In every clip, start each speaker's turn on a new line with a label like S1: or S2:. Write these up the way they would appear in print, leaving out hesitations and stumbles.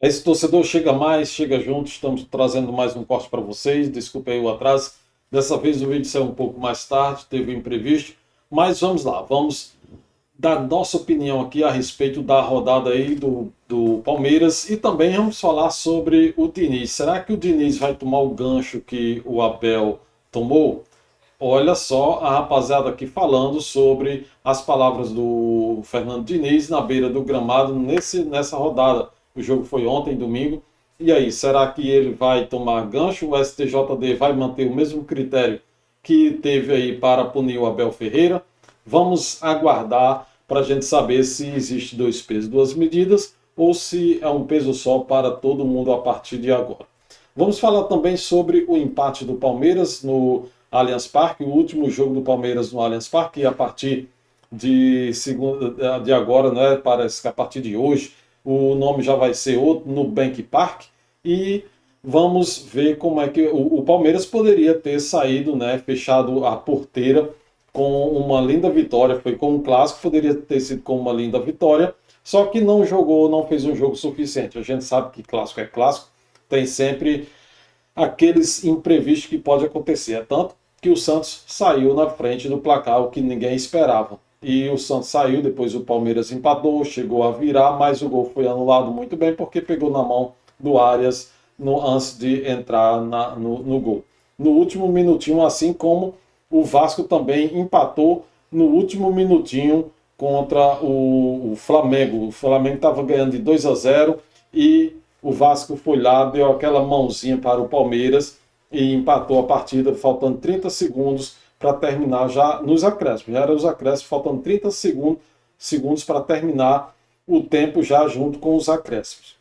S1: Esse torcedor chega mais, chega junto, estamos trazendo mais um corte para vocês. Desculpe aí o atraso. Dessa vez o vídeo saiu um pouco mais tarde, teve um imprevisto, mas vamos lá, vamos dar nossa opinião aqui a respeito da rodada aí do Palmeiras e também vamos falar sobre o Diniz. Será que o Diniz vai tomar o gancho que o Abel tomou? Olha só a rapaziada aqui falando sobre as palavras do Fernando Diniz na beira do gramado nessa rodada. O jogo foi ontem, domingo. E aí, será que ele vai tomar gancho? O STJD vai manter o mesmo critério que teve aí para punir o Abel Ferreira? Vamos aguardar para a gente saber se existe dois pesos, duas medidas ou se é um peso só para todo mundo a partir de agora. Vamos falar também sobre o empate do Palmeiras no Allianz Parque, o último jogo do Palmeiras no Allianz Parque, e a partir de agora, né, parece que a partir de hoje, o nome já vai ser outro, Nubank Park, e vamos ver como é que o Palmeiras poderia ter saído, né, fechado a porteira com uma linda vitória, foi com um clássico, poderia ter sido com uma linda vitória, só que não jogou, não fez um jogo suficiente. A gente sabe que clássico é clássico, tem sempre aqueles imprevistos que pode acontecer. É tanto que o Santos saiu na frente do placar, o que ninguém esperava. E o Santos saiu, depois o Palmeiras empatou, chegou a virar, mas o gol foi anulado muito bem porque pegou na mão do Arias antes de entrar no gol. No último minutinho, assim como o Vasco também empatou no último minutinho contra o Flamengo. O Flamengo estava ganhando de 2-0 e o Vasco foi lá, deu aquela mãozinha para o Palmeiras e empatou a partida, faltando 30 segundos para terminar já nos acréscimos. Já era os acréscimos, faltando 30 segundos para terminar o tempo já junto com os acréscimos.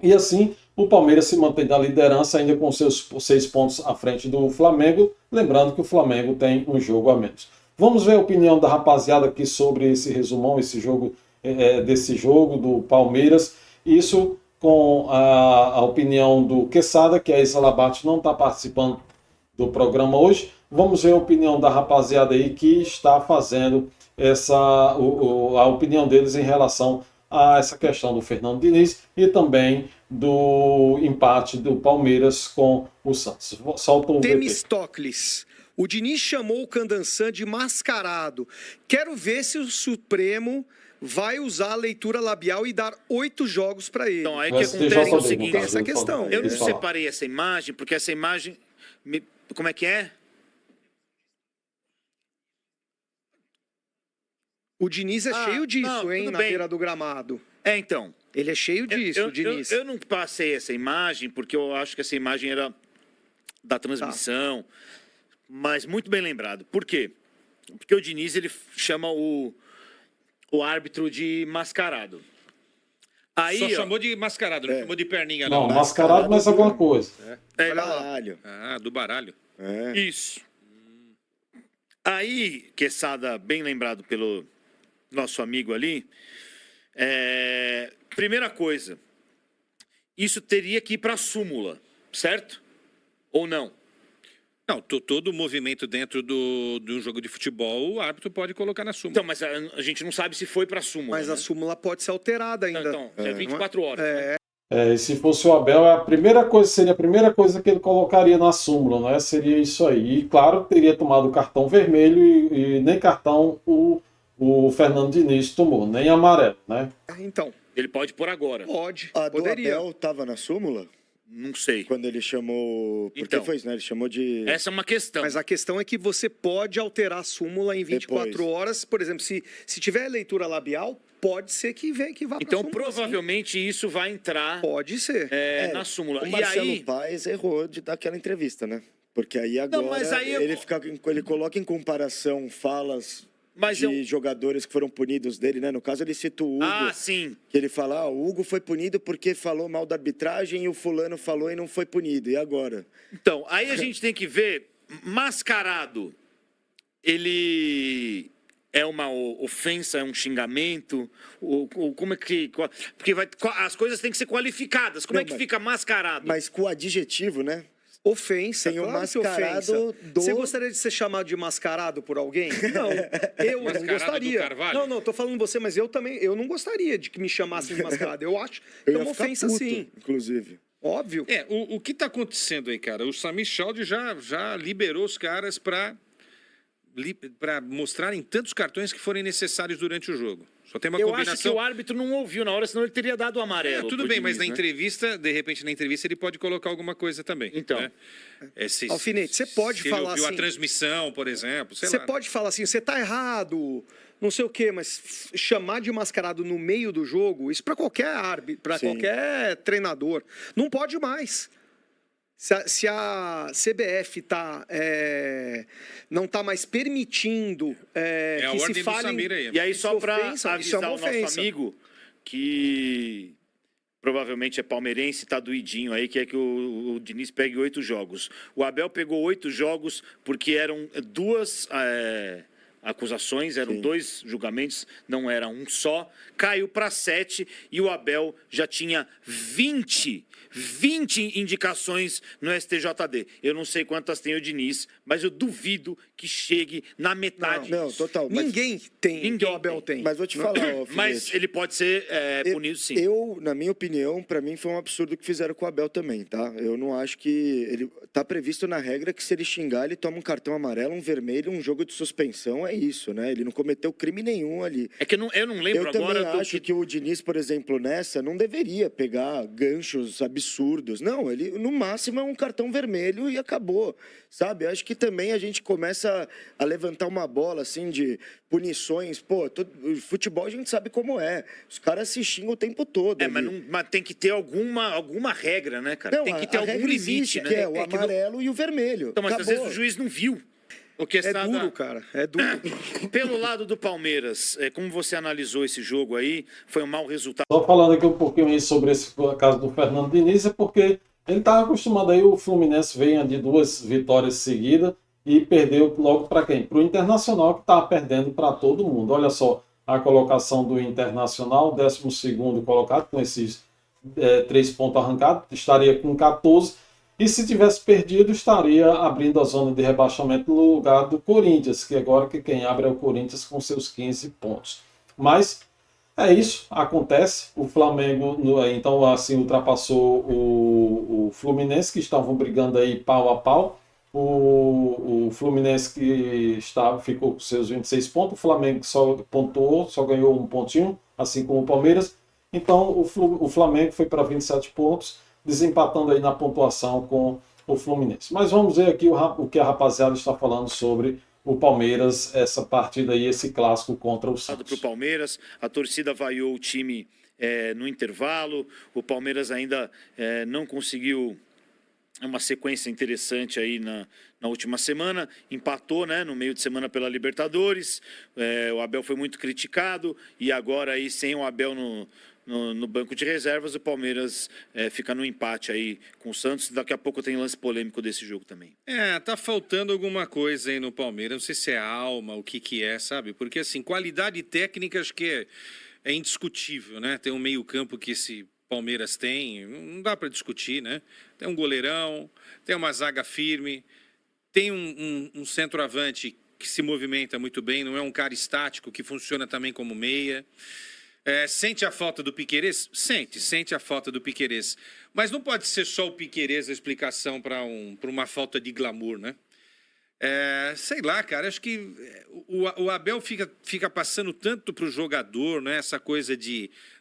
S1: E assim, o Palmeiras se mantém na liderança ainda com seus 6 pontos à frente do Flamengo, lembrando que o Flamengo tem um jogo a menos. Vamos ver a opinião da rapaziada aqui sobre esse resumão, desse jogo do Palmeiras. Isso com a opinião do Quesada, que a Isa Labate não está participando do programa hoje. Vamos ver a opinião da rapaziada aí que está fazendo a opinião deles em relação a essa questão do Fernando Diniz e também do empate do Palmeiras com o Santos. Solta o VT.
S2: Temistocles. O Diniz chamou o Candançã de mascarado. Quero ver se o Supremo vai usar a leitura labial e dar 8 jogos para ele.
S3: Então, aí que acontece o seguinte,
S2: tem essa questão.
S3: Eu não separei essa imagem, porque essa imagem... Como é que é?
S2: O Diniz é cheio disso,
S3: não,
S2: hein, na beira do gramado.
S3: É, então.
S2: Ele é cheio disso, o Diniz.
S3: Eu não passei essa imagem, porque eu acho que essa imagem era da transmissão, mas muito bem lembrado. Por quê? Porque o Diniz, ele chama o árbitro de mascarado. Aí,
S4: só chamou de mascarado, não chamou de perninha,
S1: não.
S4: Não,
S1: mascarado, mas alguma coisa.
S3: É
S2: baralho.
S4: Ah, do baralho.
S2: É.
S3: Isso. Aí, Quesada, bem lembrado pelo nosso amigo ali, primeira coisa, isso teria que ir para a súmula, certo? Ou não?
S4: Não, todo movimento dentro do jogo de futebol, o árbitro pode colocar na súmula.
S3: Então, mas a gente não sabe se foi para a súmula.
S2: Mas a súmula pode ser alterada ainda.
S3: Então, é 24 horas. Né?
S1: E se fosse o Abel, seria a primeira coisa que ele colocaria na súmula, né? Seria isso aí. E claro, teria tomado o cartão vermelho e nem cartão o Fernando Diniz tomou, nem amarelo, né?
S2: Então.
S3: Ele pode pôr agora.
S2: Pode.
S5: A do
S2: Poderia.
S5: Abel estava na súmula?
S3: Não sei.
S5: Quando ele chamou... Porque
S3: Então,
S5: foi isso, né? Ele chamou de...
S3: Essa é uma questão.
S2: Mas a questão é que você pode alterar a súmula em 24 horas. Por exemplo, se tiver leitura labial, pode ser que vá para
S3: Então,
S2: súmula,
S3: provavelmente, isso vai entrar
S2: pode ser.
S3: na súmula.
S5: O
S3: E
S5: Marcelo
S3: aí...
S5: Paes errou de dar aquela entrevista, né? Porque aí agora
S3: mas aí
S5: ele coloca em comparação falas de jogadores que foram punidos dele, né? No caso, ele cita o Hugo.
S3: Ah, sim.
S5: Que ele fala, o Hugo foi punido porque falou mal da arbitragem e o fulano falou e não foi punido. E agora?
S3: Então, aí a gente tem que ver, mascarado, ele é uma ofensa, é um xingamento? Como é que... Porque as coisas têm que ser qualificadas. Como é que fica mascarado?
S5: Mas com o adjetivo, né?
S2: Ofensa,
S5: Tem o
S2: claro que
S5: mascarado
S2: ofensa.
S5: do-
S2: Você gostaria de ser chamado de mascarado por alguém? Não, eu não
S4: Mascarado do
S2: gostaria.
S4: Carvalho?
S2: Não, tô falando você, mas eu não gostaria de que me chamassem de mascarado. Eu acho que
S5: Eu
S2: é
S5: ia
S2: uma
S5: ficar
S2: ofensa,
S5: puto,
S2: sim.
S5: inclusive.
S2: Óbvio.
S4: O que está acontecendo aí, cara? O Sami Chaldi já liberou os caras para mostrarem tantos cartões que forem necessários durante o jogo. Só tem uma
S3: Eu
S4: combinação.
S3: acho que o árbitro não ouviu na hora, senão ele teria dado o amarelo.
S4: Tudo
S3: pro
S4: bem, mas
S3: Diniz,
S4: na
S3: né?
S4: entrevista, de repente na entrevista ele pode colocar alguma coisa também.
S3: Então.
S4: Né?
S2: Alfinete, você pode
S4: se ele
S2: falar
S4: ouviu
S2: assim.
S4: a transmissão, por exemplo, sei
S2: Você
S4: lá.
S2: pode falar assim, você tá errado, não sei o quê, mas chamar de mascarado no meio do jogo, isso para qualquer árbitro, para
S5: Sim.
S2: qualquer treinador, não pode mais. Se a CBF não está mais permitindo
S4: É a
S2: que se
S4: ordem do
S2: falem...
S4: Samir aí.
S3: E aí, só para
S2: ofensa, isso é
S3: avisar
S2: uma
S3: o nosso
S2: ofensa.
S3: amigo, que provavelmente é palmeirense, tá doidinho aí, quer que o Diniz pegue 8 jogos. O Abel pegou 8 jogos porque eram 2 acusações, eram 2 julgamentos, não era um só. Caiu para 7 e o Abel já tinha 20 indicações no STJD. Eu não sei quantas tem o Diniz, mas eu duvido que chegue na metade.
S5: Não, total. Mas,
S2: Ninguém tem o que o Abel tem.
S5: mas vou te falar, ó,
S3: Mas
S5: Alfinete.
S3: ele pode ser punido sim.
S5: Eu, na minha opinião, para mim foi um absurdo o que fizeram com o Abel também, tá? Eu não acho que ele tá previsto na regra que se ele xingar, ele toma um cartão amarelo, um vermelho, um jogo de suspensão, é isso, né? Ele não cometeu crime nenhum ali.
S3: É que eu não lembro
S5: Eu
S3: agora
S5: também acho que o Diniz, por exemplo, nessa, não deveria pegar ganchos absurdos. Não, ele, no máximo, é um cartão vermelho e acabou, sabe? Acho que também a gente começa a levantar uma bola, assim, de punições. Pô, futebol a gente sabe como é. Os caras se xingam o tempo todo.
S3: mas, mas tem que ter alguma regra, né, cara?
S5: Não,
S3: tem que ter
S5: a
S3: algum
S5: regra
S3: limite,
S5: existe,
S3: né?
S5: que é o
S3: que não-
S5: amarelo e o vermelho.
S3: Então, mas às
S5: Acabou.
S3: vezes o juiz não viu. O que
S2: É
S3: está
S2: duro, cara, é duro.
S3: Pelo lado do Palmeiras, como você analisou esse jogo aí? Foi um mau resultado?
S1: Só falando aqui um pouquinho aí sobre esse caso do Fernando Diniz, é porque ele estava acostumado aí, o Fluminense vem de 2 vitórias seguidas e perdeu logo para quem? Para o Internacional, que estava perdendo para todo mundo. Olha só a colocação do Internacional, 12º colocado, com esses 3 pontos arrancados, estaria com 14. E se tivesse perdido, estaria abrindo a zona de rebaixamento no lugar do Corinthians, que agora que quem abre é o Corinthians com seus 15 pontos. Mas é isso, acontece. O Flamengo, então, assim, ultrapassou o Fluminense, que estavam brigando aí pau a pau. O Fluminense que ficou com seus 26 pontos, o Flamengo só pontuou, só ganhou um pontinho, assim como o Palmeiras. Então, o Flamengo foi para 27 pontos, desempatando aí na pontuação com o Fluminense. Mas vamos ver aqui o que a rapaziada está falando sobre o Palmeiras, essa partida aí, esse clássico contra o Santos.
S3: Para o Palmeiras, a torcida vaiou o time no intervalo, o Palmeiras ainda não conseguiu uma sequência interessante aí na última semana, empatou, né, no meio de semana pela Libertadores, o Abel foi muito criticado e agora aí sem o Abel no banco de reservas, o Palmeiras fica no empate aí com o Santos. Daqui a pouco tem lance polêmico desse jogo também.
S4: Tá faltando alguma coisa aí no Palmeiras. Não sei se é alma, o que é, sabe? Porque, assim, qualidade técnica acho que é indiscutível, né? Tem um meio-campo que esse Palmeiras tem, não dá para discutir, né? Tem um goleirão, tem uma zaga firme, tem um centroavante que se movimenta muito bem, não é um cara estático que funciona também como meia. Sente a falta do Piquerez? Sente a falta do Piquerez. Mas não pode ser só o Piquerez a explicação para uma falta de glamour, né? Sei lá, cara, acho que o Abel fica passando tanto para o jogador, né? Essa coisa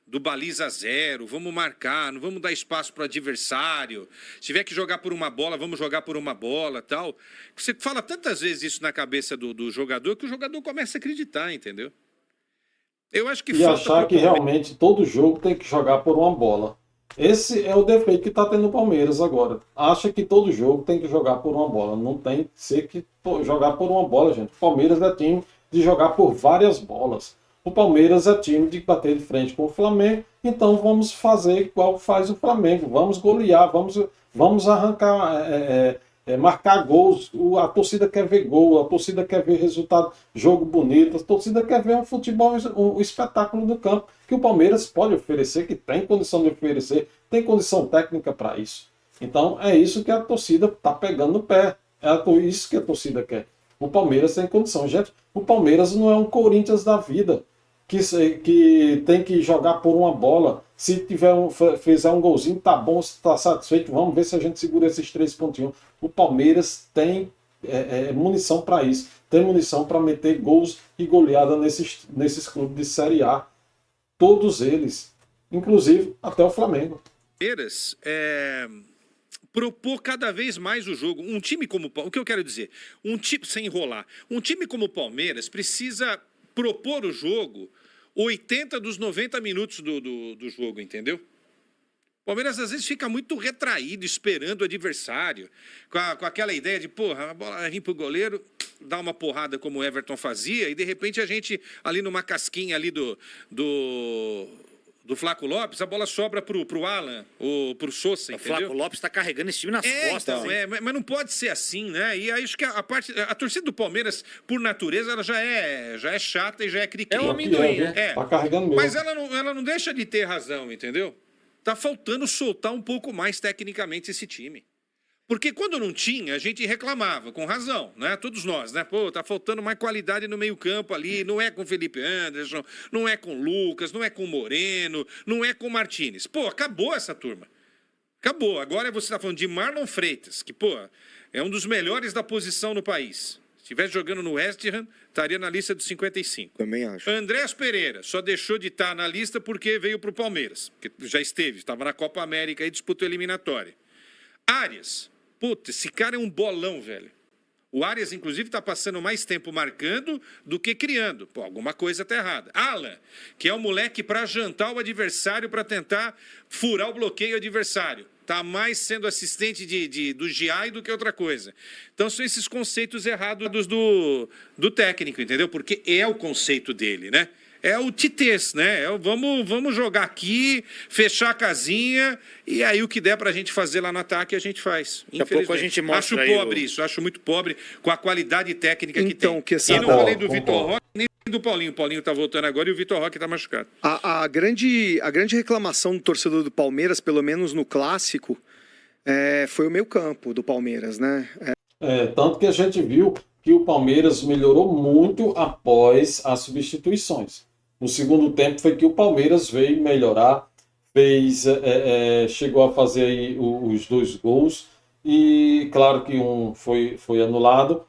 S4: do baliza zero, vamos marcar, não vamos dar espaço para o adversário. Se tiver que jogar por uma bola, vamos jogar por uma bola, tal. Você fala tantas vezes isso na cabeça do jogador que o jogador começa a acreditar, entendeu? Eu acho que
S1: e achar que realmente todo jogo tem que jogar por uma bola. Esse é o defeito que está tendo o Palmeiras agora. Acha que todo jogo tem que jogar por uma bola. Não tem que ser que jogar por uma bola, gente. O Palmeiras é time de jogar por várias bolas. O Palmeiras é time de bater de frente com o Flamengo. Então vamos fazer igual faz o Flamengo. Vamos golear, vamos arrancar... marcar gols, a torcida quer ver gol, a torcida quer ver resultado, jogo bonito, a torcida quer ver um futebol, um espetáculo do campo, que o Palmeiras pode oferecer, que tem condição de oferecer, tem condição técnica para isso. Então é isso que a torcida está pegando no pé. Isso que a torcida quer. O Palmeiras tem condição. Gente, o Palmeiras não é um Corinthians da vida que tem que jogar por uma bola. Se fizer um golzinho, tá bom, se tá satisfeito, vamos ver se a gente segura esses 3 pontinhos. O Palmeiras tem munição para isso. Tem munição para meter gols e goleada nesses clubes de Série A. Todos eles. Inclusive até o Flamengo.
S4: Palmeiras propor cada vez mais o jogo. Um time como o que eu quero dizer? Um time sem enrolar. Um time como o Palmeiras precisa propor o jogo 80 dos 90 minutos do jogo, entendeu? O Palmeiras às vezes fica muito retraído, esperando o adversário, com aquela ideia de, porra, a bola vai vir pro goleiro, dar uma porrada como o Everton fazia, e de repente a gente, ali numa casquinha ali do Flaco Lopes, a bola sobra pro Alan, ou pro Sousa, entendeu?
S3: O Flaco Lopes está carregando esse time nas costas.
S4: Então, mas não pode ser assim, né? E aí acho que a torcida do Palmeiras, por natureza, ela já é chata e já é cri-cri.
S1: É um amendoim, né? Tá carregando mesmo.
S4: Mas ela não deixa de ter razão, entendeu? Tá faltando soltar um pouco mais tecnicamente esse time. Porque quando não tinha, a gente reclamava, com razão, né? Todos nós, né? Pô, tá faltando mais qualidade no meio-campo ali, não é com Felipe Anderson, não é com Lucas, não é com Moreno, não é com Martínez. Pô, acabou essa turma. Acabou. Agora você tá falando de Marlon Freitas, que, pô, é um dos melhores da posição no país. Se estivesse jogando no West Ham, estaria na lista dos 55.
S5: Também acho.
S4: Andrés Pereira só deixou de estar na lista porque veio pro Palmeiras, que já estava na Copa América e disputou eliminatória. Arias. Puta, esse cara é um bolão, velho. O Arias, inclusive, está passando mais tempo marcando do que criando. Pô, alguma coisa tá errada. Alan, que é o moleque para jantar o adversário, para tentar furar o bloqueio adversário. Está mais sendo assistente do GI do que outra coisa. Então, são esses conceitos errados do técnico, entendeu? Porque é o conceito dele, né? É o titês, né? Vamos jogar aqui, fechar a casinha, e aí o que der pra gente fazer lá no ataque, a gente faz.
S3: Daqui a pouco a gente mostra
S4: acho pobre isso, acho muito pobre com a qualidade técnica que tem.
S2: Que
S4: E não falei do Vitor Roque, nem do Paulinho. O Paulinho tá voltando agora e o Vitor Roque tá machucado.
S2: A grande reclamação do torcedor do Palmeiras, pelo menos no clássico, foi o meio-campo do Palmeiras, né?
S1: Tanto que a gente viu que o Palmeiras melhorou muito após as substituições. No segundo tempo foi que o Palmeiras veio melhorar, chegou a fazer aí os 2 gols, e claro que um foi anulado,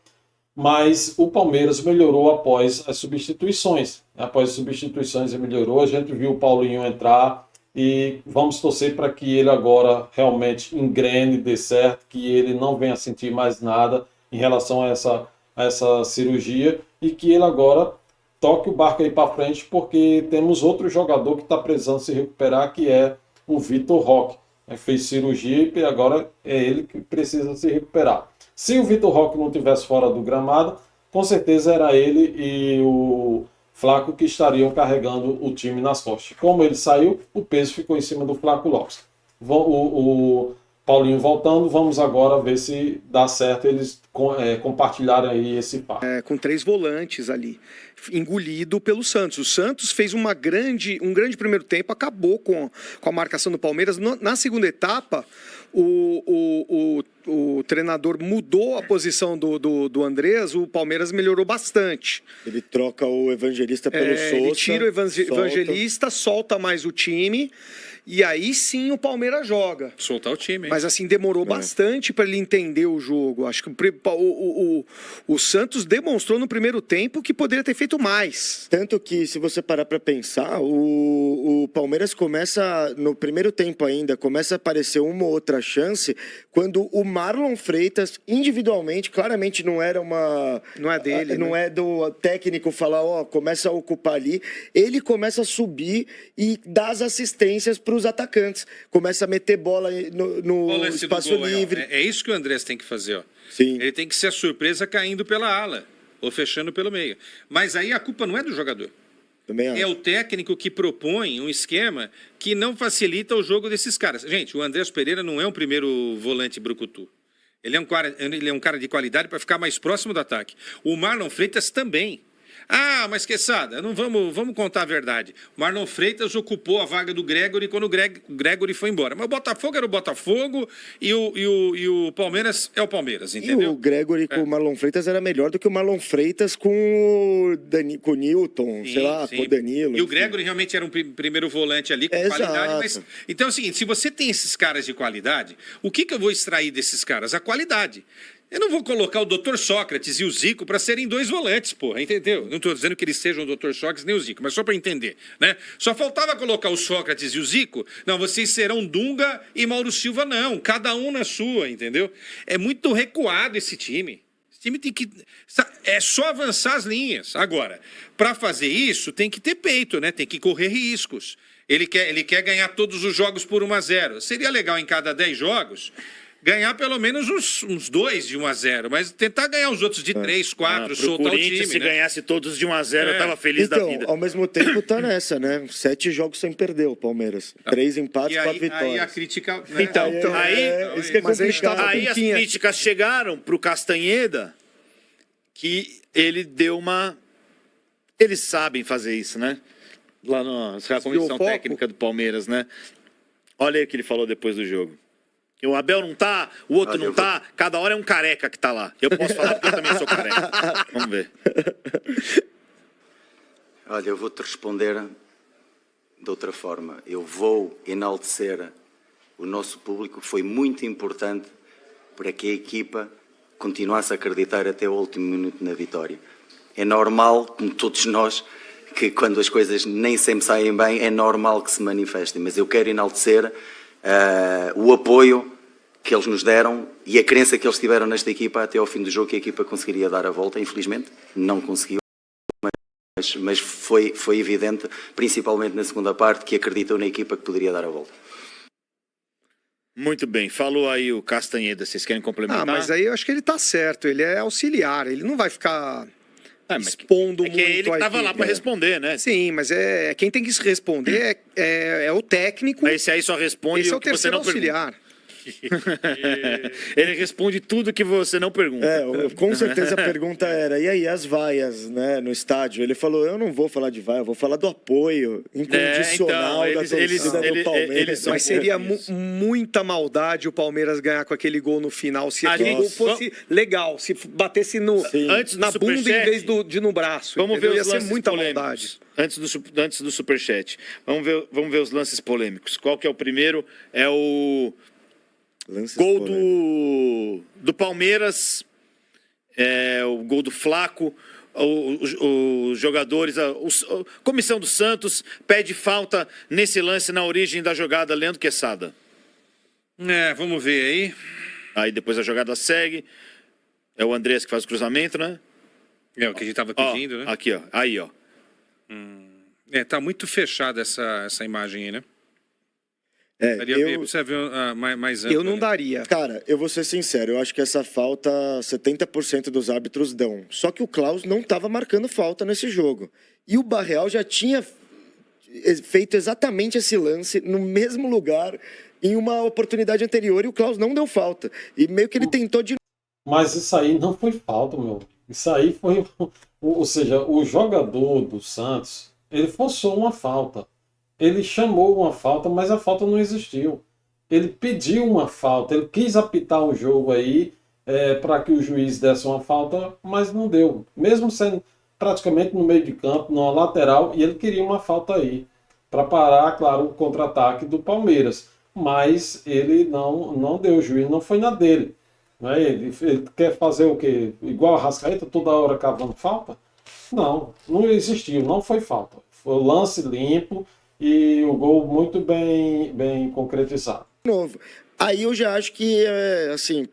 S1: mas o Palmeiras melhorou após as substituições. Após as substituições ele melhorou, a gente viu o Paulinho entrar, e vamos torcer para que ele agora realmente engrene, dê certo, que ele não venha sentir mais nada em relação a essa cirurgia, e que ele agora toque o barco aí para frente, porque temos outro jogador que está precisando se recuperar, que é o Vitor Roque. Fez cirurgia e agora é ele que precisa se recuperar. Se o Vitor Roque não estivesse fora do gramado, com certeza era ele e o Flaco que estariam carregando o time nas costas. Como ele saiu, o peso ficou em cima do Flaco Lopes. O Paulinho voltando, vamos agora ver se dá certo eles compartilharem aí esse papo.
S2: Com 3 volantes ali, engolido pelo Santos. O Santos fez um grande primeiro tempo, acabou com a marcação do Palmeiras. Na segunda etapa, o treinador mudou a posição do Andrés, o Palmeiras melhorou bastante.
S5: Ele troca o Evangelista pelo Sousa.
S2: Ele tira o Evangelista, solta mais o time, e aí sim o Palmeiras joga.
S4: Soltar o time, hein?
S2: Mas assim, demorou bastante para ele entender o jogo. Acho que o Santos demonstrou no primeiro tempo que poderia ter feito mais.
S5: Tanto que, se você parar para pensar, o Palmeiras começa, no primeiro tempo ainda, começa a aparecer uma ou outra chance, quando o Marlon Freitas, individualmente, claramente não era uma...
S2: Não é dele,
S5: Não
S2: né?
S5: é do técnico falar, começa a ocupar ali. Ele começa a subir e dá as assistências para os atacantes. Começa a meter bola no espaço livre.
S4: É isso que o Andrés tem que fazer, ó.
S5: Sim.
S4: Ele tem que ser a surpresa caindo pela ala, ou fechando pelo meio. Mas aí a culpa não é do jogador.
S5: Também acho.
S4: É o técnico que propõe um esquema que não facilita o jogo desses caras. Gente, o Andrés Pereira não é um primeiro volante brucutu. Ele é um cara de qualidade para ficar mais próximo do ataque. O Marlon Freitas também. Ah, mas Quesada, não vamos contar a verdade. O Marlon Freitas ocupou a vaga do Gregory quando o Gregory foi embora. Mas o Botafogo era o Botafogo e o Palmeiras é o Palmeiras, entendeu?
S5: E o Gregory com o Marlon Freitas era melhor do que o Marlon Freitas com com o Newton, sei lá, com o Danilo.
S4: E o
S5: enfim.
S4: Gregory realmente era um primeiro volante ali com qualidade. Mas, então é o seguinte, se você tem esses caras de qualidade, o que eu vou extrair desses caras? A qualidade. Eu não vou colocar o Dr. Sócrates e o Zico para serem 2 volantes, porra, entendeu? Não estou dizendo que eles sejam o Dr. Sócrates nem o Zico, mas só para entender, né? Só faltava colocar o Sócrates e o Zico. Não, vocês serão Dunga e Mauro Silva, não. Cada um na sua, entendeu? É muito recuado esse time. Esse time tem que... É só avançar as linhas. Agora, para fazer isso, tem que ter peito, né? Tem que correr riscos. Ele quer ganhar todos os jogos por 1-0. Seria legal em cada 10 jogos... ganhar pelo menos uns 2 de 1-0, mas tentar ganhar os outros de 3, 4, soltar o time,
S3: se
S4: né?
S3: ganhasse todos de 1-0, eu tava feliz da vida.
S5: Ao mesmo tempo tá nessa, né? 7 jogos sem perder o Palmeiras. 3 empates, 4 vitórias.
S4: Aí a crítica... Né?
S3: Então,
S5: isso que é complicado.
S3: Aí as críticas chegaram pro Castanheda, que ele deu uma... Eles sabem fazer isso, né? Lá na comissão técnica do Palmeiras, né? Olha aí o que ele falou depois do jogo. Que o Abel não tá, o outro não tá, cada hora é um careca que tá lá. Eu posso falar porque eu também sou careca. Vamos ver.
S6: Olha, eu vou-te responder de outra forma. Eu vou enaltecer o nosso público, que foi muito importante para que a equipa continuasse a acreditar até o último minuto na vitória. É normal, como todos nós, que quando as coisas nem sempre saem bem, é normal que se manifestem. Mas eu quero enaltecer o apoio que eles nos deram e a crença que eles tiveram nesta equipa até ao fim do jogo, que a equipa conseguiria dar a volta. Infelizmente não conseguiu, mas foi evidente, principalmente na segunda parte, que acreditou na equipa que poderia dar a volta.
S3: Muito bem, falou aí o Castanheda, vocês querem complementar?
S2: Mas aí eu acho que ele tá certo, ele é auxiliar, ele não vai ficar expondo muito.
S3: É que ele que tava lá para responder, né?
S2: Sim, mas quem tem que se responder é o técnico.
S3: Esse aí só responde
S2: esse é o
S3: que você
S2: terceiro
S3: não
S2: auxiliar.
S3: Ele responde tudo que você não pergunta.
S5: Com certeza a pergunta era, e aí as vaias, né, no estádio? Ele falou, eu não vou falar de vaia, eu vou falar do apoio incondicional da torcida do Palmeiras.
S2: Mas seria muita maldade o Palmeiras ganhar com aquele gol no final, se aquele gol fosse legal, se batesse na bunda em vez de no braço.
S3: Vamos ver
S2: ia
S3: os
S2: ser
S3: lances
S2: muita
S3: polêmicos.
S2: maldade.
S3: Antes do superchat. Vamos ver os lances polêmicos. Qual que é o primeiro? É o gol do Palmeiras, o gol do Flaco, os jogadores, a comissão do Santos pede falta nesse lance na origem da jogada, Leandro Quesada.
S4: Vamos ver aí.
S3: Aí depois a jogada segue, é o Andrés que faz o cruzamento, né?
S4: É o que a gente tava pedindo, né?
S3: Aqui, ó, aí, ó.
S4: Tá muito fechada essa imagem aí, né? Você ver mais amplo.
S2: Eu não daria.
S5: Cara, eu vou ser sincero, eu acho que essa falta 70% dos árbitros dão. Só que o Klaus não estava marcando falta nesse jogo. E o Barreal já tinha feito exatamente esse lance no mesmo lugar em uma oportunidade anterior e o Klaus não deu falta. E meio que ele tentou de...
S1: Mas isso aí não foi falta, meu. Isso aí foi... Ou seja, o jogador do Santos, ele forçou uma falta. Ele chamou uma falta, mas a falta não existiu. Ele pediu uma falta, ele quis apitar um jogo aí para que o juiz desse uma falta, mas não deu. Mesmo sendo praticamente no meio de campo, numa lateral, e ele queria uma falta aí, para parar, claro, o contra-ataque do Palmeiras. Mas ele não deu, o juiz não foi na dele. Né? Ele quer fazer o quê? Igual a Arrascaeta, toda hora cavando falta? Não existiu, não foi falta. Foi um lance limpo e o gol muito bem concretizado.
S5: Novo. Aí eu já acho que, assim,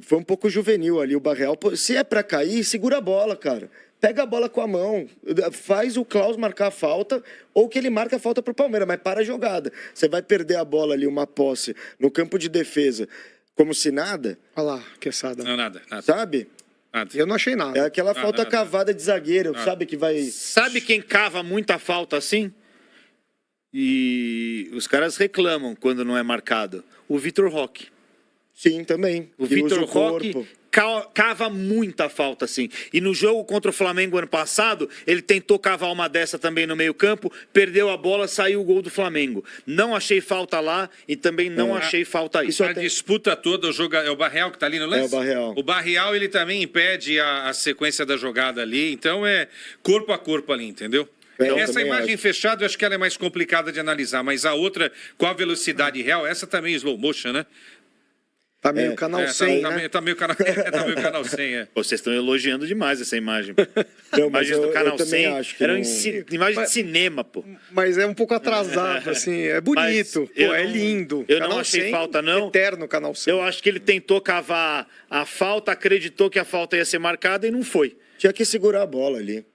S5: foi um pouco juvenil ali o Barreal. Se é pra cair, segura a bola, cara. Pega a bola com a mão, faz o Klaus marcar a falta ou que ele marca a falta pro Palmeiras, mas para a jogada. Você vai perder a bola ali, uma posse, no campo de defesa, como se nada.
S2: Olha lá, Quesada.
S4: Não, nada.
S5: Sabe?
S4: Nada.
S2: Eu não achei nada.
S5: É aquela falta cavada de zagueiro, sabe que vai...
S3: Sabe quem cava muita falta assim? E os caras reclamam quando não é marcado. O Vitor Roque.
S5: Sim, também.
S3: O Vitor Roque cava muita falta, assim. E no jogo contra o Flamengo ano passado, ele tentou cavar uma dessa também no meio-campo, perdeu a bola, saiu o gol do Flamengo. Não achei falta lá e também não achei falta aí.
S4: A disputa toda, é o Barreal que tá ali no lance?
S5: É o Barreal.
S4: O Barreal, ele também impede a sequência da jogada ali, então é corpo a corpo ali, entendeu?
S5: Eu
S4: Essa
S5: também
S4: imagem
S5: acho.
S4: fechada, eu acho que ela é mais complicada de analisar, mas a outra, com a velocidade real, essa também é slow motion, né?
S2: Tá meio canal 100, né?
S4: Tá meio canal 100, é.
S3: Pô, vocês estão elogiando demais essa imagem.
S5: Não, mas
S3: Imagens do Canal
S5: eu também
S3: 100
S5: acho que
S3: eram
S5: não-
S3: imagem de cinema, pô.
S2: Mas é um pouco atrasado, assim. É bonito.
S3: Mas
S2: Pô,
S3: eu
S2: é
S3: não-
S2: lindo.
S3: eu não
S2: Canal
S3: achei
S2: 100,
S3: falta, não.
S2: Eterno Canal 100.
S3: Eu acho que ele tentou cavar a falta, acreditou que a falta ia ser marcada e não foi.
S5: Tinha que segurar a bola ali.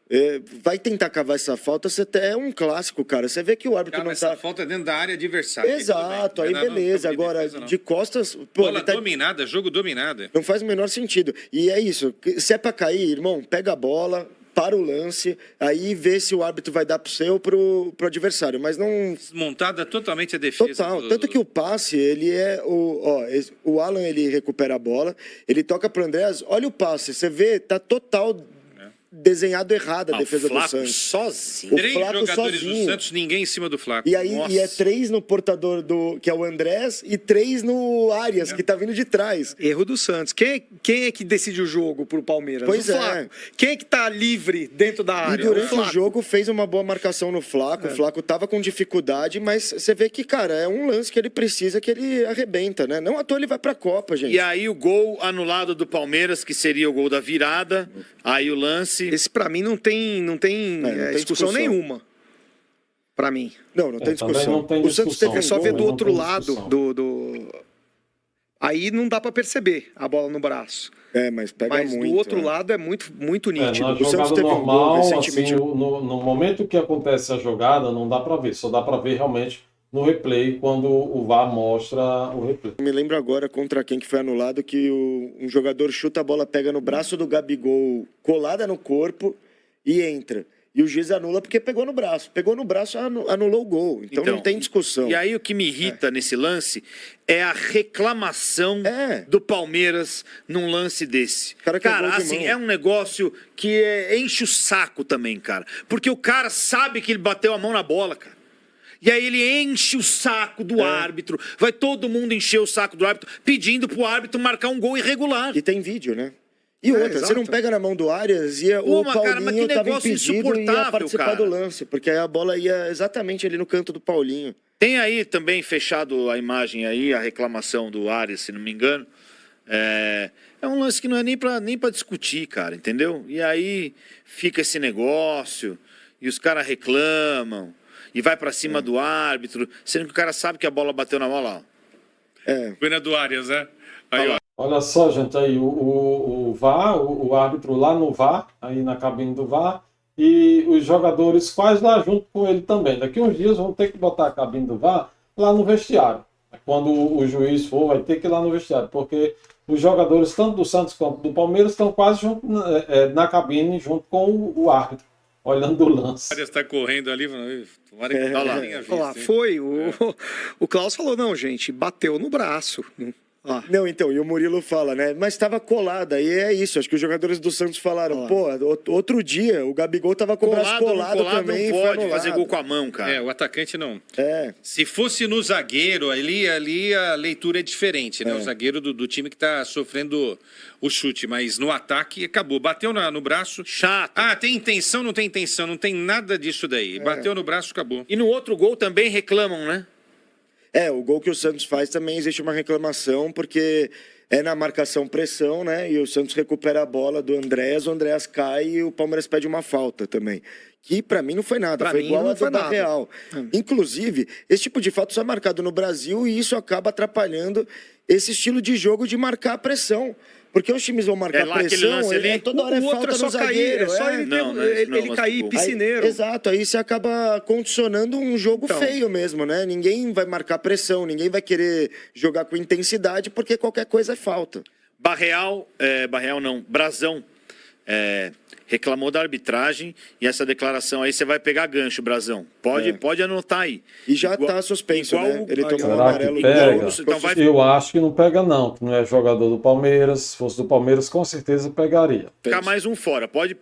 S5: Vai tentar cavar essa falta, você até é um clássico, cara. Você vê que o árbitro
S4: Cara,
S5: não
S4: essa
S5: tá...
S4: falta é dentro da área adversária.
S5: Exato, aí
S4: Não, não,
S5: beleza.
S4: não,
S5: Agora,
S4: defesa, não.
S5: de costas, pô,
S4: Bola
S5: ele tá...
S4: dominada, jogo dominado.
S5: não faz o menor sentido. E é isso. Se é pra cair, irmão, pega a bola, para o lance, aí vê se o árbitro vai dar pro seu ou pro adversário. Mas não...
S4: Desmontada totalmente a defesa.
S5: Total. Tanto que o passe, ele é... O Alan, ele recupera a bola, ele toca pro Andrés, olha o passe, você vê, tá total... desenhado errado a defesa
S3: o
S5: do
S3: Flaco
S5: Santos.
S3: sozinho.
S5: O
S4: 3
S5: Flaco
S4: jogadores
S5: sozinho.
S4: do Santos, ninguém em cima do Flaco.
S5: E aí
S3: Nossa.
S5: e é 3 no portador que é o Andrés e 3 no Arias, que tá vindo de trás.
S2: Erro do Santos. Quem é que decide o jogo pro Palmeiras?
S5: Pois
S2: O
S5: é.
S2: Flaco. Quem é que tá livre dentro da
S5: E
S2: área?
S5: durante o
S2: Flaco.
S5: jogo fez uma boa marcação no Flaco. O Flaco tava com dificuldade, mas você vê que, cara, é um lance que ele precisa, que ele arrebenta, né? Não à toa ele vai pra Copa, gente.
S3: E aí o gol anulado do Palmeiras, que seria o gol da virada. Aí o lance.
S2: Esse pra mim não tem
S5: não tem
S2: discussão
S5: discussão.
S2: nenhuma. Pra mim.
S5: Não tem
S1: também
S5: discussão.
S1: não tem
S5: O Santos
S1: discussão.
S5: teve
S2: É só
S5: um
S2: ver
S5: gol,
S2: do
S1: não
S2: outro
S1: tem
S2: lado
S1: discussão.
S2: do... Aí não dá pra perceber a bola no braço.
S5: mas pega
S2: Mas
S5: muito.
S2: do outro
S5: né?
S2: lado é muito
S1: Na
S2: nítido.
S5: O Santos
S1: jogada
S5: teve um gol
S1: normal,
S5: recentemente.
S1: assim, no momento que acontece a jogada, não dá para ver. Só dá para ver realmente no replay, quando o VAR mostra o replay.
S5: Me lembro agora contra quem que foi anulado que um jogador chuta a bola, pega no braço do Gabigol, colada no corpo e entra. E o juiz anula porque pegou no braço. Pegou no braço, anulou o gol. Então não tem discussão.
S3: E aí o que me irrita nesse lance é a reclamação do Palmeiras num lance desse.
S5: Cara, que é gol de
S3: assim,
S5: mão.
S3: é um negócio que enche o saco também, cara. Porque o cara sabe que ele bateu a mão na bola, cara. E aí ele enche o saco do árbitro. Vai todo mundo encher o saco do árbitro, pedindo pro árbitro marcar um gol irregular.
S5: E tem vídeo, né? E outra, você não
S2: exato.
S5: pega na mão do Arias, o
S3: Pô, mas, cara, mas
S5: Paulinho
S3: que
S5: estava
S3: negócio
S5: impedido e ia
S3: insuportável,
S5: participar
S3: cara.
S5: do lance, porque aí a bola ia exatamente ali no canto do Paulinho.
S3: Tem aí também fechado a imagem aí, a reclamação do Arias, se não me engano. É um lance que não é nem pra discutir, cara, entendeu? E aí fica esse negócio, e os caras reclamam, e vai pra cima do árbitro, sendo que o cara sabe que a bola bateu na bola.
S4: Pena do Arias, né? Aí, ó.
S1: Olha só, gente, aí o VAR, o árbitro lá no VAR, aí na cabine do VAR, e os jogadores quase lá junto com ele também. Daqui uns dias vão ter que botar a cabine do VAR lá no vestiário. Quando o juiz for, vai ter que ir lá no vestiário, porque os jogadores, tanto do Santos quanto do Palmeiras, estão quase junto, na cabine, junto com o árbitro, olhando o lance.
S4: O Arias tá correndo ali, tomara que
S3: Olha lá.
S4: não tenha visto,
S2: Olha lá,
S4: hein?
S2: foi. O Klaus falou, não, gente, bateu no braço. Ó.
S5: Não, então, e o Murilo fala, né? Mas estava colada, e é isso. Acho que os jogadores do Santos falaram, pô, outro dia o Gabigol tava com o braço colado também.
S3: não
S5: foi
S3: pode
S5: anulado.
S3: fazer gol com a mão, cara.
S4: É, o atacante não.
S5: É,
S4: Se fosse no zagueiro, ali a leitura é diferente, né? O zagueiro do time que tá sofrendo o chute, mas no ataque acabou. Bateu no braço.
S3: Chato.
S4: Ah, tem intenção, não tem intenção, não tem nada disso daí. Bateu no braço, acabou.
S3: E no outro gol também reclamam, né?
S5: o gol que o Santos faz também existe uma reclamação, porque é na marcação-pressão, né? E o Santos recupera a bola do Andrés, o Andrés cai e o Palmeiras pede uma falta também. Que pra mim não foi nada,
S2: Pra
S5: foi
S2: mim
S5: igual
S2: não
S5: a
S2: foi
S5: do
S2: nada.
S5: Barreal. Inclusive, esse tipo de fato só é marcado no Brasil e isso acaba atrapalhando esse estilo de jogo de marcar a pressão. Porque os times vão marcar
S3: lá aquele
S5: pressão,
S3: lance ali?
S5: toda hora é
S2: O outro
S5: falta
S2: é só
S5: no
S2: cair,
S5: zagueiro.
S2: é só ele,
S3: Não, não,
S2: ele,
S3: não,
S2: ele
S3: mas
S2: cair
S3: o-
S2: piscineiro.
S5: Exato, aí você acaba condicionando um jogo
S2: Então.
S5: feio mesmo, né? Ninguém vai marcar pressão, ninguém vai querer jogar com intensidade, porque qualquer coisa é falta.
S3: Barreal não, Brazão. reclamou da arbitragem e essa declaração aí você vai pegar gancho, Brazão. Pode anotar aí.
S5: E já tá suspenso, né? Ele tomou um
S1: Será que
S5: amarelo
S1: pega?
S5: igual.
S3: Então vai...
S1: Eu acho que não pega não, que não é jogador do Palmeiras. Se fosse do Palmeiras, com certeza pegaria.
S3: ficar mais um fora. Pode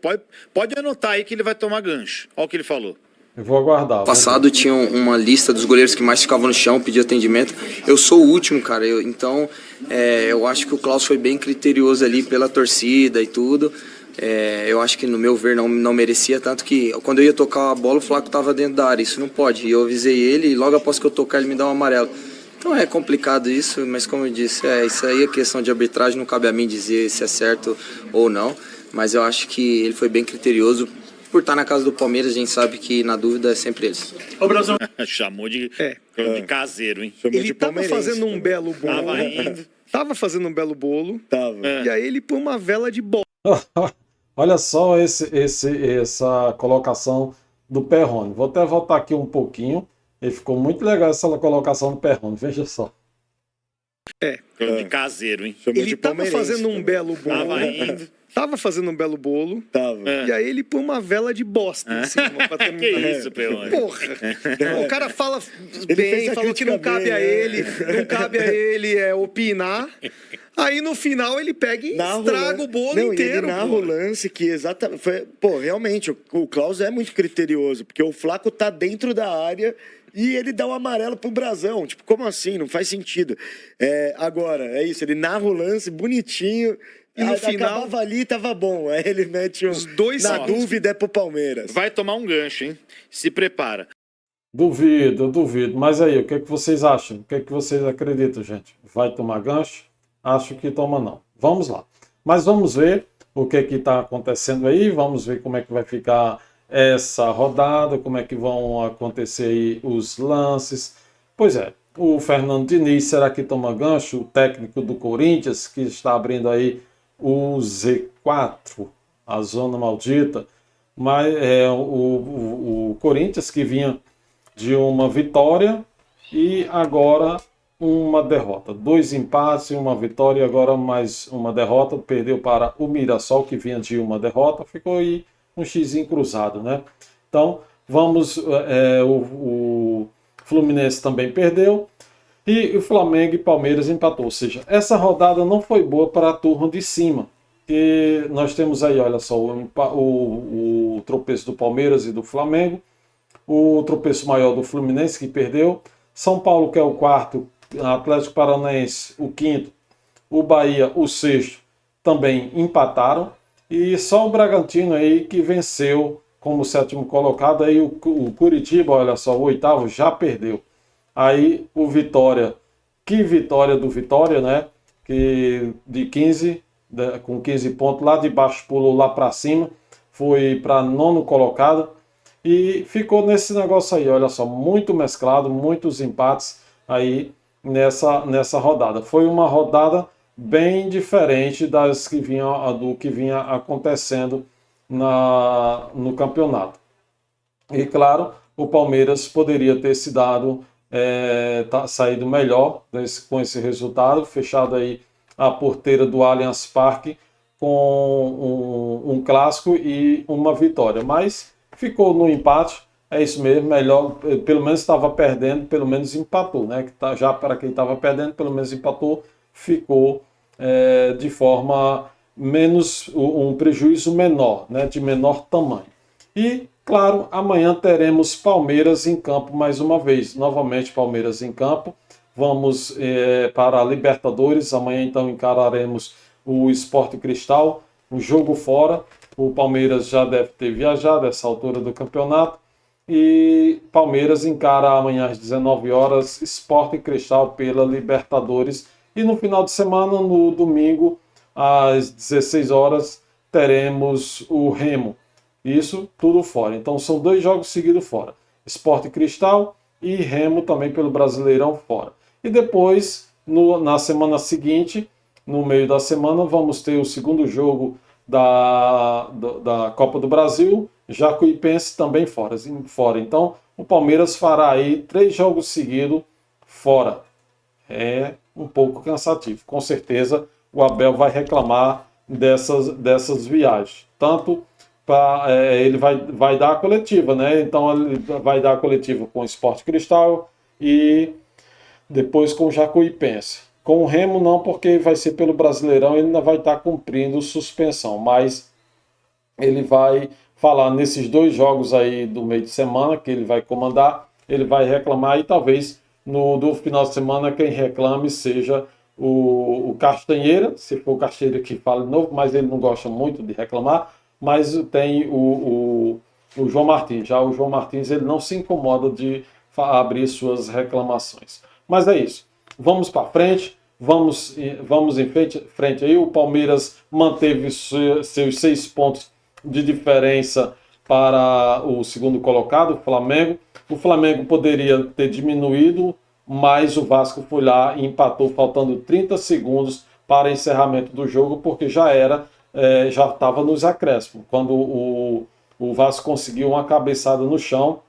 S3: anotar aí que ele vai tomar gancho. Olha o que ele falou.
S1: Eu vou aguardar.
S7: Passado tinha uma lista dos goleiros que mais ficavam no chão, pediam atendimento. Eu sou o último, cara. Então, eu acho que o Klaus foi bem criterioso ali pela torcida e tudo. Eu acho que, no meu ver, não merecia. Tanto que, quando eu ia tocar a bola, o Flaco estava dentro da área. Isso não pode. E eu avisei ele e logo após que eu tocar, ele me dá um amarelo. Então é complicado isso, mas como eu disse, isso aí é questão de arbitragem. Não cabe a mim dizer se é certo ou não. Mas eu acho que ele foi bem criterioso. Por estar na casa do Palmeiras, a gente sabe que na dúvida é sempre eles.
S3: Chamou de caseiro, hein?
S5: Chamou
S2: Ele
S5: de
S2: tava
S5: palmeirense
S2: fazendo um
S5: também.
S2: belo bolo.
S3: Tava indo.
S2: Tava fazendo um belo bolo.
S5: Tava.
S2: E aí ele põe uma vela de bola.
S1: Olha só essa colocação do Perrone. Vou até voltar aqui um pouquinho. E ficou muito legal essa colocação do Perrone. Veja só.
S3: De caseiro, hein?
S5: Chamou
S2: Ele
S5: de
S2: tava
S5: palmeirense
S2: fazendo um
S5: também.
S2: belo bolo.
S3: Tava indo.
S2: Tava fazendo um belo bolo.
S5: Tava.
S2: E aí ele põe uma vela de bosta em cima. Pra
S3: Que
S2: terminar.
S3: isso, Peone?
S2: Porra! O cara fala
S5: Ele fez
S2: bem,
S5: a
S2: falou que não
S5: crítica
S2: cabe
S5: bem,
S2: a
S5: né?
S2: ele, não cabe a ele opinar. Aí no final ele pega e estraga o bolo
S5: Não,
S2: inteiro.
S5: E ele narra
S2: pô.
S5: o lance que exatamente. Realmente, o Klaus é muito criterioso, porque o Flaco tá dentro da área e ele dá um amarelo pro Brazão. Tipo, como assim? Não faz sentido. Agora, é isso, ele narra o lance bonitinho.
S2: E no final-
S5: Acabava ali, tava bom. Aí ele mete
S2: Os dois
S5: na
S2: segundos-
S5: dúvida é pro Palmeiras.
S3: Vai tomar um gancho, hein? Se prepara.
S1: Duvido. Mas aí, o que vocês acham? O que vocês acreditam, gente? Vai tomar gancho? Acho que toma não. Vamos lá. Mas vamos ver o que está acontecendo aí. Vamos ver como é que vai ficar essa rodada, como é que vão acontecer aí os lances. Pois é, o Fernando Diniz, será que toma gancho? O técnico do Corinthians, que está abrindo aí o Z4, a zona maldita. Mas o Corinthians que vinha de uma vitória e agora uma derrota. 2 empates e uma vitória, e agora mais uma derrota. Perdeu para o Mirassol, que vinha de uma derrota. Ficou aí um xizinho cruzado, né? Então, vamos... o Fluminense também perdeu. E o Flamengo e Palmeiras empatou. Ou seja, essa rodada não foi boa para a turma de cima. E nós temos aí, olha só, o tropeço do Palmeiras e do Flamengo. O tropeço maior do Fluminense, que perdeu. São Paulo, que é o quarto. Atlético Paranaense, o quinto. O Bahia, o sexto, também empataram. E só o Bragantino aí que venceu como sétimo colocado. Aí o Curitiba, olha só, o oitavo, já perdeu. Aí o Vitória, que vitória do Vitória, né? Que de 15, com 15 pontos, lá de baixo pulou lá para cima. Foi para nono colocado. E ficou nesse negócio aí, olha só, muito mesclado, muitos empates aí nessa rodada. Foi uma rodada bem diferente do que vinha acontecendo no campeonato. E claro, o Palmeiras poderia ter se dado, saído melhor com esse resultado, fechado aí a porteira do Allianz Parque com um clássico e uma vitória, mas ficou no empate. É isso mesmo, melhor, pelo menos estava perdendo, pelo menos empatou, né? Já para quem estava perdendo, pelo menos empatou, ficou de forma menos, um prejuízo menor, né? De menor tamanho. E, claro, amanhã teremos Palmeiras em campo mais uma vez, novamente Palmeiras em campo. Vamos para a Libertadores, amanhã então encararemos o Sport Cristal, um jogo fora. O Palmeiras já deve ter viajado a essa altura do campeonato. E Palmeiras encara amanhã às 19 horas Sport Cristal pela Libertadores. E no final de semana, no domingo, às 16 horas, teremos o Remo. Isso tudo fora. Então são 2 jogos seguidos fora. Sport Cristal e Remo também pelo Brasileirão fora. E depois, na semana seguinte, no meio da semana, vamos ter o segundo jogo da Copa do Brasil, Jacuipense também fora. Então, o Palmeiras fará aí 3 jogos seguidos fora. É um pouco cansativo. Com certeza, o Abel vai reclamar dessas viagens. Tanto ele vai dar a coletiva, né? Então ele vai dar a coletiva com o Sport Cristal e depois com o Jacuipense. Com o Remo não, porque vai ser pelo Brasileirão, ele ainda vai estar cumprindo suspensão, mas ele vai falar nesses 2 jogos aí do meio de semana que ele vai comandar, ele vai reclamar e talvez do final de semana quem reclame seja o Castanheira, se for o Castanheira que fala de novo, mas ele não gosta muito de reclamar, mas tem o João Martins. Já o João Martins ele não se incomoda de abrir suas reclamações. Mas é isso. Vamos para frente. Vamos em frente aí. O Palmeiras manteve seus 6 pontos de diferença para o segundo colocado, o Flamengo. O Flamengo poderia ter diminuído, mas o Vasco foi lá e empatou faltando 30 segundos para encerramento do jogo, porque já estava nos acréscimos, quando o Vasco conseguiu uma cabeçada no chão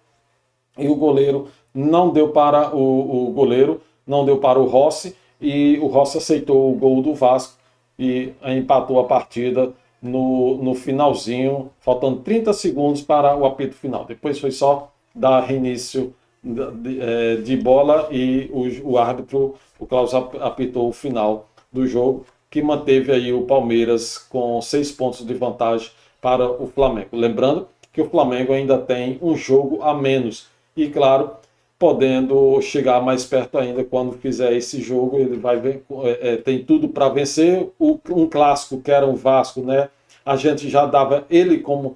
S1: e o goleiro não deu para o goleiro, não deu para o Rossi, e o Rossi aceitou o gol do Vasco e empatou a partida no finalzinho, faltando 30 segundos para o apito final. Depois foi só dar reinício de bola e o árbitro, o Klaus, apitou o final do jogo, que manteve aí o Palmeiras com 6 pontos de vantagem para o Flamengo. Lembrando que o Flamengo ainda tem um jogo a menos e, claro, podendo chegar mais perto ainda quando fizer esse jogo, ele vai ver, tem tudo para vencer. Um clássico que era o Vasco, né? A gente já dava ele como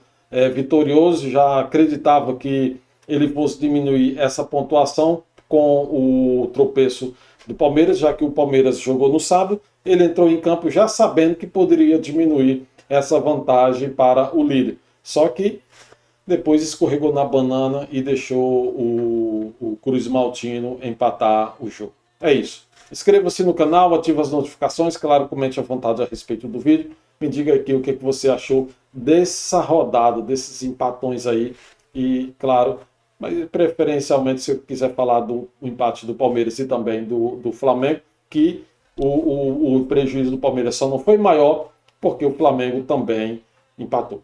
S1: vitorioso, já acreditava que ele fosse diminuir essa pontuação com o tropeço do Palmeiras, já que o Palmeiras jogou no sábado, ele entrou em campo já sabendo que poderia diminuir essa vantagem para o líder. Só que depois escorregou na banana e deixou o Cruz Maltino empatar o jogo. É isso. Inscreva-se no canal, ative as notificações, claro, comente à vontade a respeito do vídeo. Me diga aqui o que você achou dessa rodada, desses empatões aí. E, claro, mas preferencialmente se eu quiser falar do empate do Palmeiras e também do Flamengo, que o prejuízo do Palmeiras só não foi maior porque o Flamengo também empatou.